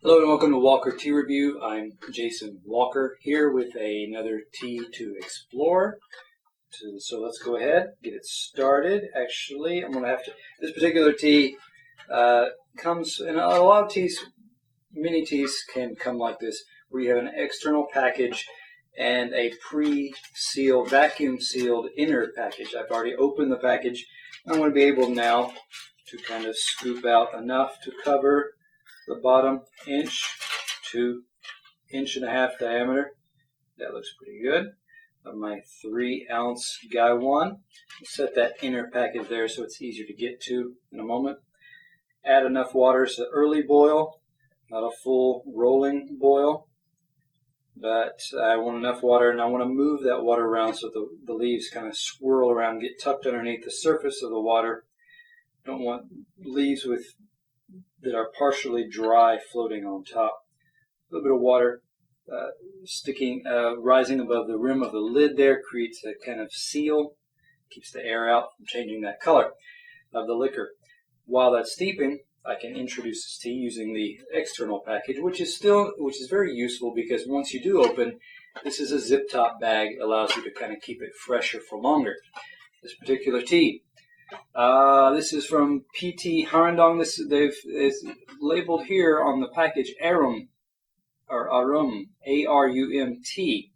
Hello and welcome to Walker Tea Review. I'm Jason Walker here with another tea to explore. So let's go ahead, get it started. Actually, I'm going to have to, this particular tea comes, in a lot of teas, many teas can come like this, where you have an external package and a pre-sealed, vacuum-sealed inner package. I've already opened the package. I'm going to be able now to kind of scoop out enough to cover the bottom inch to 1.5 inch diameter. That looks pretty good. Of my 3-ounce Guy 1. Set that inner package there so it's easier to get to in a moment. Add enough water. It's an early boil, not a full rolling boil. But I want enough water, and I want to move that water around so the leaves kind of swirl around, get tucked underneath the surface of the water. Don't want leaves that are partially dry floating on top. A little bit of water rising above the rim of the lid there creates a kind of seal, keeps the air out from changing that color of the liquor. While that's steeping, I can introduce this tea using the external package, which is very useful because once you do open, this is a zip top bag, allows you to kind of keep it fresher for longer. This particular tea. This is from PT Harendong. It's labeled here on the package Arum, or Arum, A-R-U-M-T.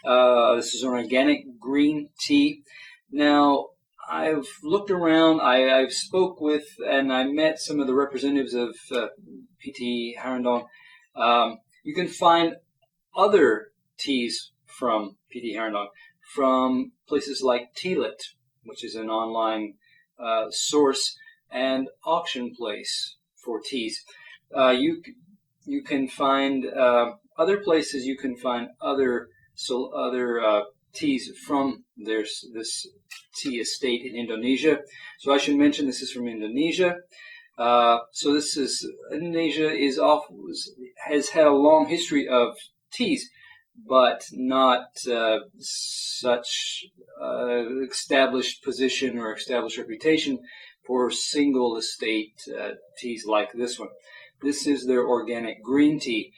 This is an organic green tea. Now, I've looked around, I've spoke with, and I met some of the representatives of PT Harendong. You can find other teas from PT Harendong from places like Tealit, which is an online source and auction place for teas. You can find other places. You can find other teas from this tea estate in Indonesia. So I should mention this is from Indonesia. Indonesia has had a long history of teas, but not such established position or established reputation for single estate teas like this one. This is their organic green tea.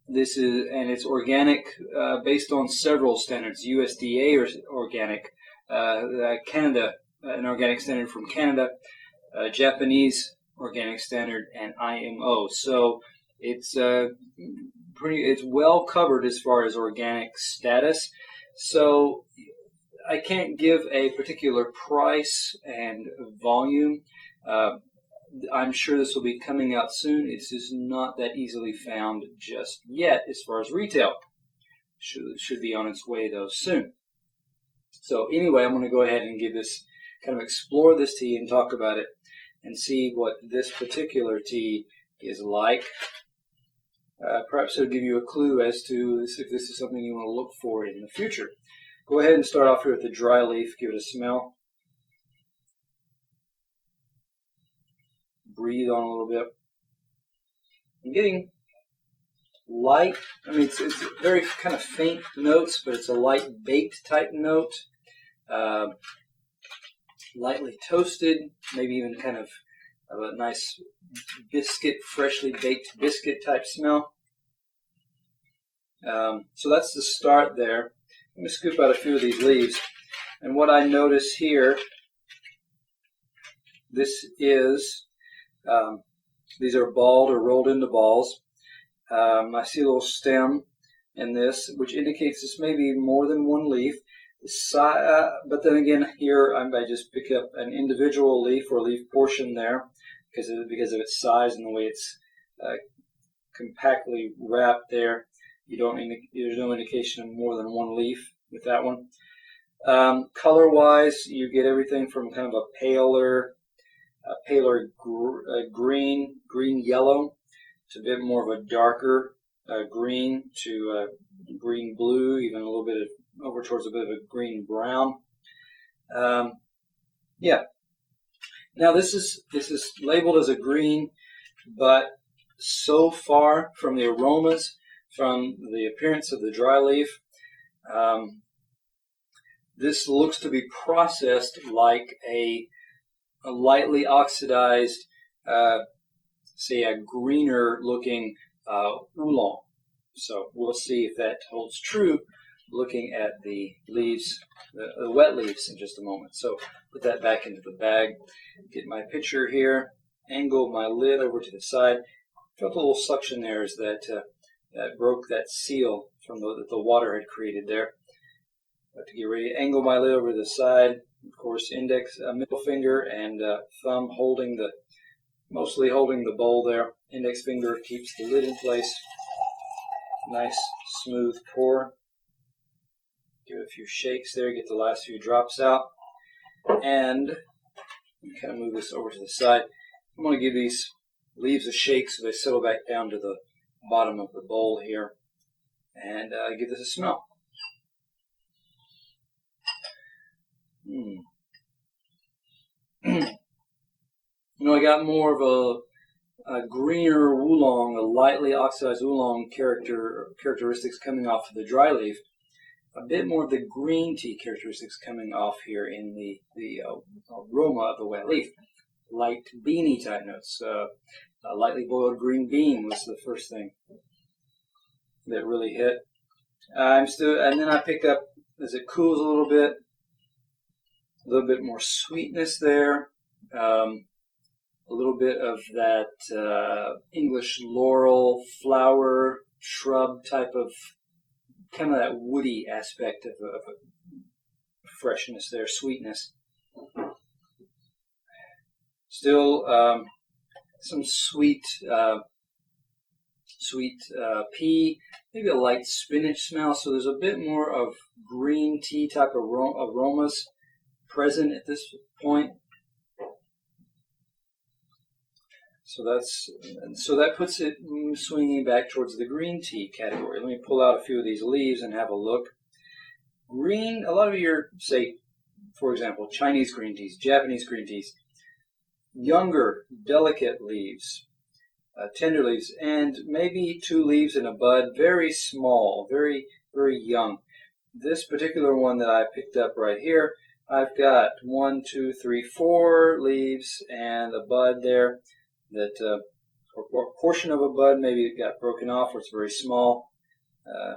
It's organic based on several standards. USDA or organic, Canada, an organic standard from Canada, Japanese organic standard, and IMO. So it's well covered as far as organic status. So I can't give a particular price and volume. I'm sure this will be coming out soon. It's just not that easily found just yet as far as retail. Should be on its way though soon. So anyway, I'm going to go ahead and kind of explore this tea and talk about it and see what this particular tea is like. Perhaps it'll give you a clue as to if this is something you want to look for in the future. Go ahead and start off here with the dry leaf. Give it a smell. Breathe on a little bit. I'm getting light. I mean, it's very kind of faint notes, but it's a light baked type note. Lightly toasted, maybe even kind of a nice biscuit, freshly baked biscuit type smell. So that's the start there. Let me scoop out a few of these leaves. And what I notice here, these are balled or rolled into balls. I see a little stem in this, which indicates this may be more than one leaf. But then again, here I just pick up an individual leaf or leaf portion there because of its size and the way it's compactly wrapped there. There's no indication of more than one leaf with that one. Color-wise, you get everything from kind of a paler green-yellow to a bit more of a darker green to green-blue, even a little bit over towards a bit of a green-brown. Yeah. Now this is labeled as a green, but so far from the aromas, from the appearance of the dry leaf, this looks to be processed like a lightly oxidized say, a greener looking oolong. So we'll see if that holds true looking at the leaves, the wet leaves, in just a moment. So put that back into the bag, get my pitcher here, angle my lid over to the side. Felt a little suction there as that broke that seal from that the water had created there. To get ready, angle my lid over to the side. Of course, index, middle finger, and thumb mostly holding the bowl there. Index finger keeps the lid in place. Nice, smooth pour. Give it a few shakes there, get the last few drops out. And kind of move this over to the side. I'm going to give these leaves a shake so they settle back down to the bottom of the bowl here. And give this a smell. I got more of a greener oolong, a lightly oxidized oolong characteristics coming off of the dry leaf. A bit more of the green tea characteristics coming off here in the aroma of the wet leaf. Light beany type notes. A lightly boiled green bean was the first thing that really hit. And then I pick up, as it cools a little bit more sweetness there. A little bit of that English laurel flower shrub type of, kind of that woody aspect of a freshness there, sweetness. Still some sweet pea, maybe a light spinach smell. So there's a bit more of green tea type of aromas present at this point. So that puts it swinging back towards the green tea category. Let me pull out a few of these leaves and have a look. Green, a lot of your, say, for example, Chinese green teas, Japanese green teas, younger, delicate leaves, tender leaves, and maybe 2 leaves in a bud, very small, very, very young. This particular one that I picked up right here, I've got 1, 2, 3, 4 leaves and a bud there. That or a portion of a bud maybe it got broken off, or it's very small.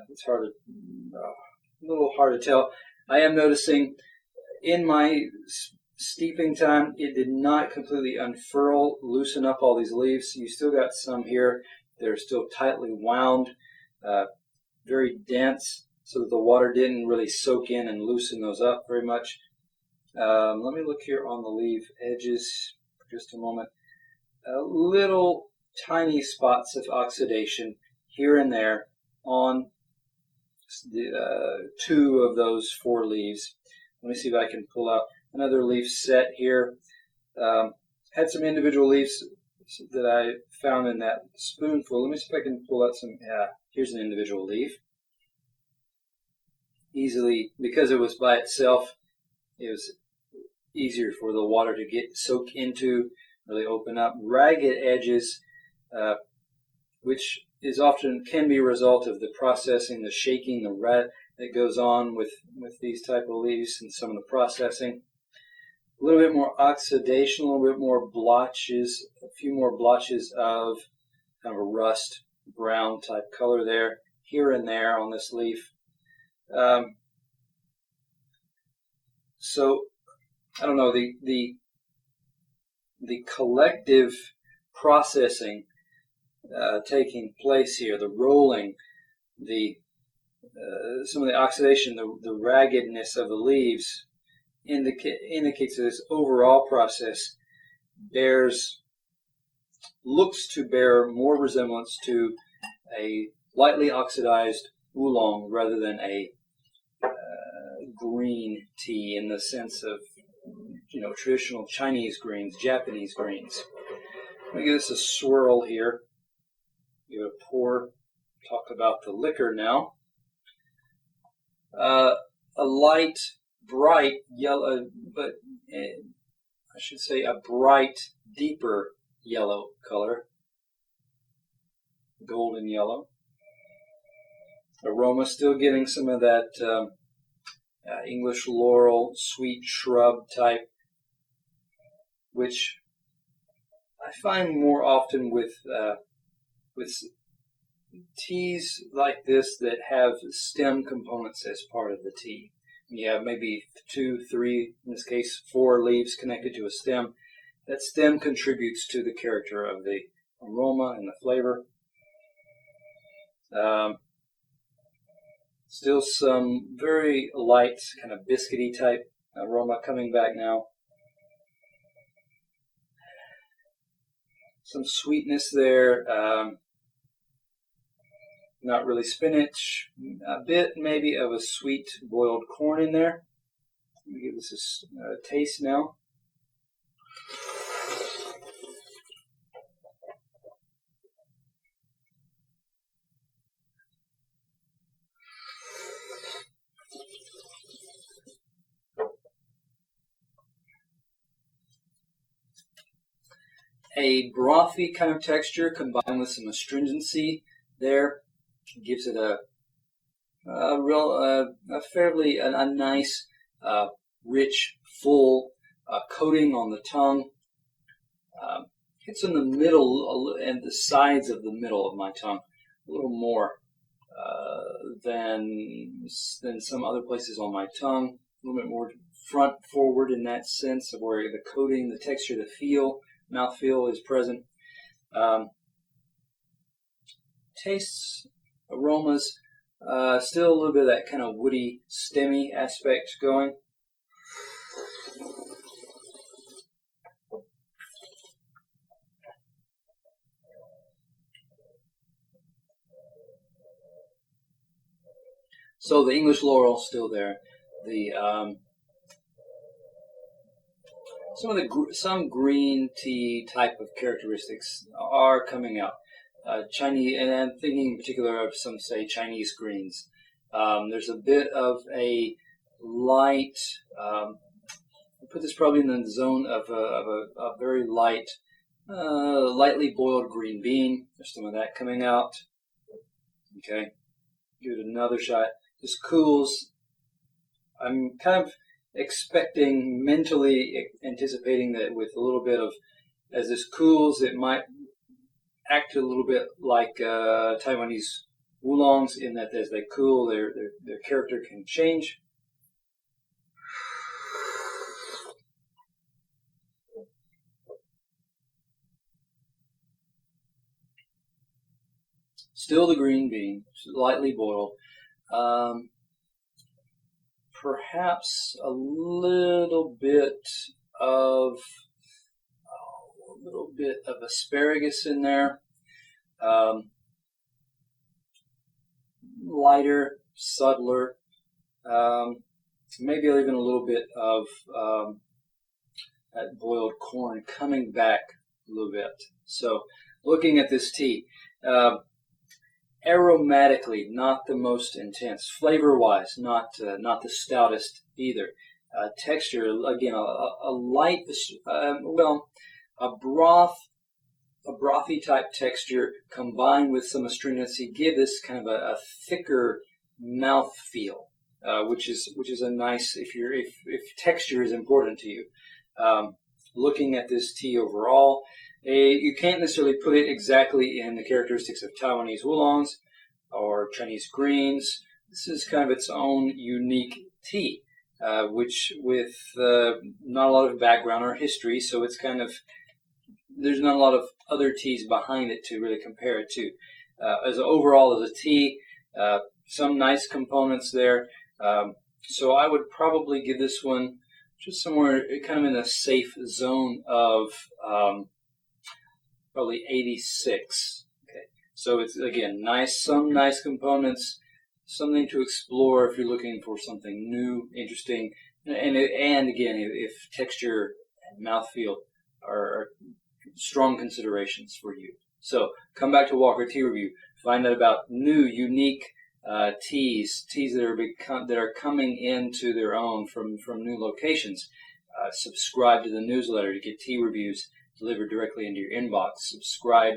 It's a little hard to tell. I am noticing in my steeping time, it did not completely unfurl, loosen up all these leaves. You still got some here that are still tightly wound, very dense, so that the water didn't really soak in and loosen those up very much. Let me look here on the leaf edges for just a moment. Little tiny spots of oxidation here and there on the 2 of those 4 leaves. Let me see if I can pull out another leaf set here. Had some individual leaves that I found in that spoonful. Let me see if I can pull out some. Here's an individual leaf. Easily, because it was by itself, it was easier for the water to soak into, really open up. Ragged edges, which is often can be a result of the processing, the shaking, the that goes on with these type of leaves and some of the processing. A little bit more oxidation, a little bit more blotches, a few more blotches of kind of a rust brown type color there, here and there on this leaf. So I don't know, the collective processing taking place here, the rolling, some of the oxidation, the raggedness of the leaves indicates that this overall process looks to bear more resemblance to a lightly oxidized oolong rather than a green tea in the sense of traditional Chinese greens, Japanese greens. Let me give this a swirl here. Give it a pour. Talk about the liquor now. A light, bright yellow, but I should say a bright, deeper yellow color. Golden yellow. Aroma still getting some of that English laurel, sweet shrub type, which I find more often with teas like this that have stem components as part of the tea. You have maybe 2, 3, in this case 4 leaves connected to a stem. That stem contributes to the character of the aroma and the flavor. Still some very light, kind of biscuity type aroma coming back now. Some sweetness there. Not really spinach. A bit maybe of a sweet boiled corn in there. Let me give this a taste now. A brothy kind of texture combined with some astringency there gives it a fairly nice, rich, full coating on the tongue. It's in the middle and the sides of the middle of my tongue, a little more than some other places on my tongue. A little bit more front forward in that sense of where the coating, the texture, the feel, mouthfeel is present. Tastes, aromas, still a little bit of that kind of woody, stemmy aspect going. So the English laurel still there. The some green tea type of characteristics are coming out. Chinese, and I'm thinking in particular of some, say, Chinese greens. There's a bit of a light, I put this probably in the zone of a very light, lightly boiled green bean. There's some of that coming out. Okay, give it another shot. This cools. I'm kind of expecting, mentally anticipating that with a little bit of, as this cools, it might act a little bit like Taiwanese oolongs in that as they cool, their character can change. Still the green bean, lightly boiled. Perhaps a little bit of asparagus in there. Lighter, subtler. Maybe even a little bit of that boiled corn coming back a little bit. So, looking at this tea. Aromatically, not the most intense. Flavor-wise, not the stoutest either. Texture, again, a light, a brothy type texture combined with some astringency give this kind of a thicker mouth feel, which is a nice, if texture is important to you. Looking at this tea overall, you can't necessarily put it exactly in the characteristics of Taiwanese oolongs or Chinese greens. This is kind of its own unique tea, which with not a lot of background or history, so it's kind of, there's not a lot of other teas behind it to really compare it to. Overall as a tea, some nice components there. So I would probably give this one just somewhere kind of in a safe zone of probably 86. Okay, so it's again some nice components, something to explore if you're looking for something new, interesting, and again, if texture and mouthfeel are strong considerations for you. So come back to Walker Tea Review, find out about new, unique teas that are coming into their own from new locations. Subscribe to the newsletter to get tea reviews delivered directly into your inbox. Subscribe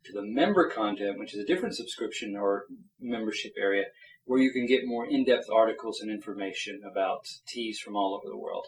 to the member content, which is a different subscription or membership area, where you can get more in-depth articles and information about teas from all over the world.